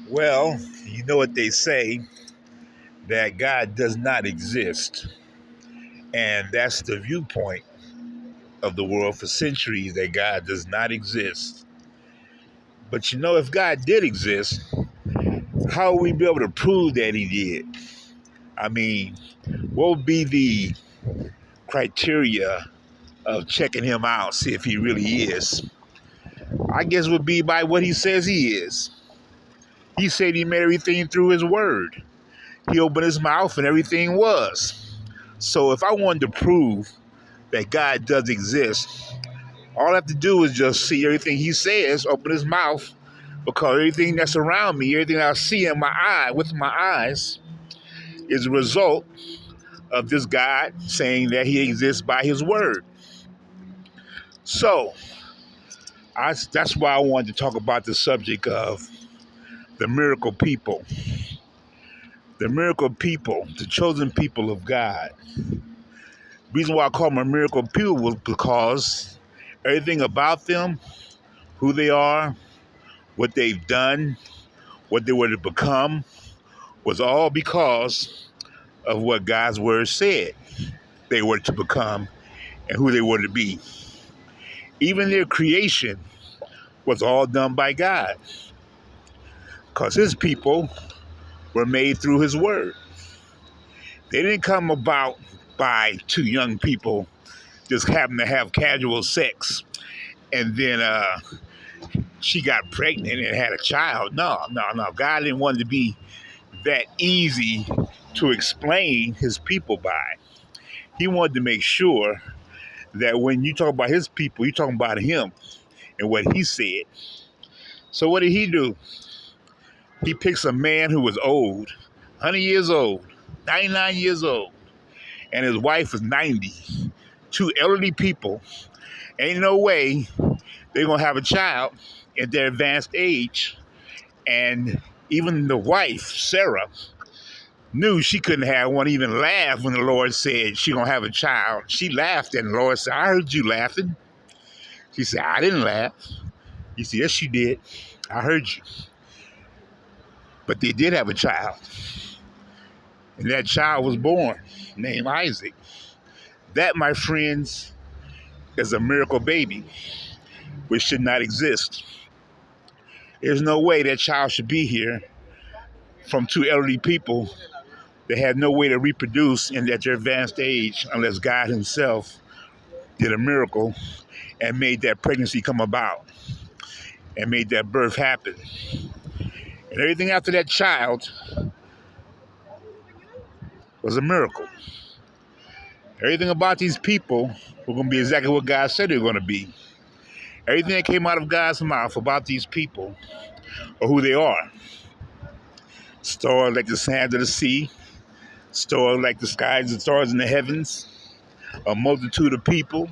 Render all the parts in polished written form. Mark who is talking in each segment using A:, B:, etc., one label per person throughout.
A: Well, you know what they say, that God does not exist. And that's the viewpoint of the world for centuries, that God does not exist. But if God did exist, how would we be able to prove that he did? I mean, what would be the criteria of checking him out, see if he really is? I guess it would be by what he says he is. He said he made everything through his word. He opened his mouth and everything was. So if I wanted to prove that God does exist, all I have to do is just see everything he says, open his mouth, because everything that's around me, everything I see in my eye, with my eyes, is a result of this God saying that he exists by his word. So that's why I wanted to talk about the subject of the miracle people. The miracle people, the chosen people of God. The reason why I call them a miracle people was because everything about them, who they are, what they've done, what they were to become, was all because of what God's word said they were to become and who they were to be. Even their creation was all done by God, because his people were made through his word. They didn't come about by two young people just happen to have casual sex and then she got pregnant and had a child. No. God didn't want it to be that easy to explain his people by. He wanted to make sure that when you talk about his people, you're talking about him and what he said. So what did he do? He picks a man who was old, 100 years old, 99 years old, and his wife was 90. Two elderly people. Ain't no way they're going to have a child at their advanced age. And even the wife, Sarah, knew she couldn't have one, even laughed when the Lord said she going to have a child. She laughed, and the Lord said, I heard you laughing. She said, I didn't laugh. He said, yes, you did. I heard you. But they did have a child. And that child was born, named Isaac. That, my friends, is a miracle baby, which should not exist. There's no way that child should be here from two elderly people that had no way to reproduce in at their advanced age unless God himself did a miracle and made that pregnancy come about and made that birth happen. And everything after that child was a miracle. Everything about these people were going to be exactly what God said they were going to be. Everything that came out of God's mouth about these people or who they are. Stars like the sands of the sea, stars like the skies and stars in the heavens, a multitude of people.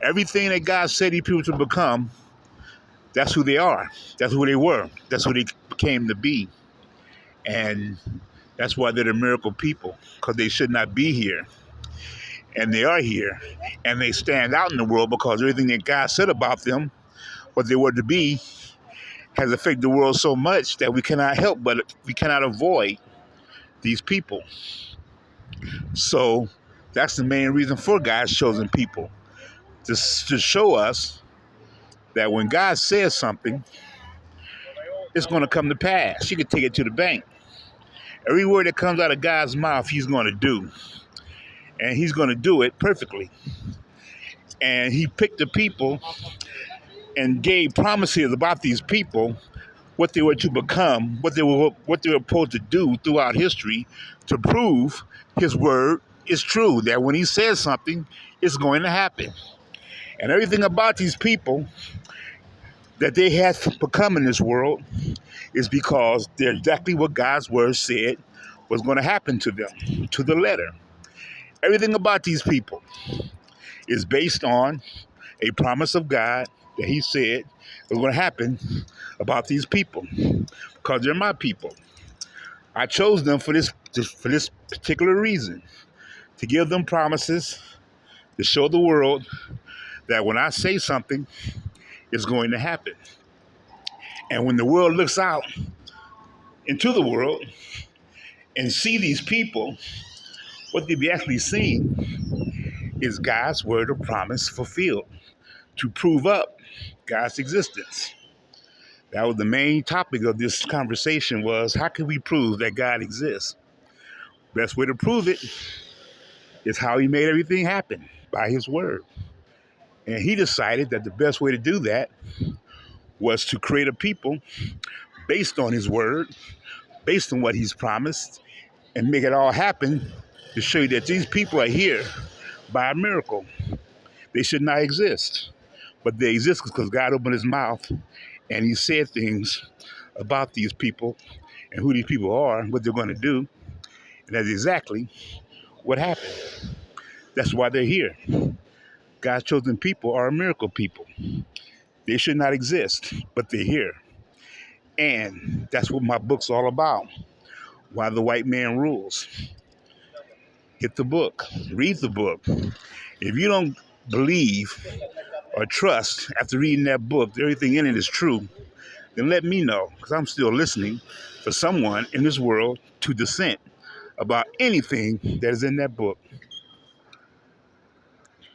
A: Everything that God said these people to become, that's who they are. That's who they were. That's who they came to be. And that's why they're the miracle people, because they should not be here. And they are here. And they stand out in the world because everything that God said about them, what they were to be, has affected the world so much that we cannot help but we cannot avoid these people. So that's the main reason for God's chosen people, to show us that when God says something, it's going to come to pass. You can take it to the bank. Every word that comes out of God's mouth, he's going to do. And he's going to do it perfectly. And he picked the people and gave promises about these people, what they were to become, what they were supposed to do throughout history to prove his word is true, that when he says something, it's going to happen. And everything about these people that they had become in this world is because they're exactly what God's word said was going to happen to them, to the letter. Everything about these people is based on a promise of God that he said was going to happen about these people, because they're my people. I chose them for this particular reason, to give them promises, to show the world that when I say something, it's going to happen. And when the world looks out into the world and see these people, what they be actually seeing is God's word of promise fulfilled to prove up God's existence. That was the main topic of this conversation was how can we prove that God exists? Best way to prove it is how he made everything happen, by his word. And he decided that the best way to do that was to create a people based on his word, based on what he's promised, and make it all happen to show you that these people are here by a miracle. They should not exist, but they exist because God opened his mouth and he said things about these people and who these people are and what they're going to do. And that's exactly what happened. That's why they're here. God's chosen people are a miracle people. They should not exist, but they're here. And that's what my book's all about. Why the White Man Rules. Get the book. Read the book. If you don't believe or trust after reading that book that everything in it is true, then let me know, because I'm still listening for someone in this world to dissent about anything that is in that book.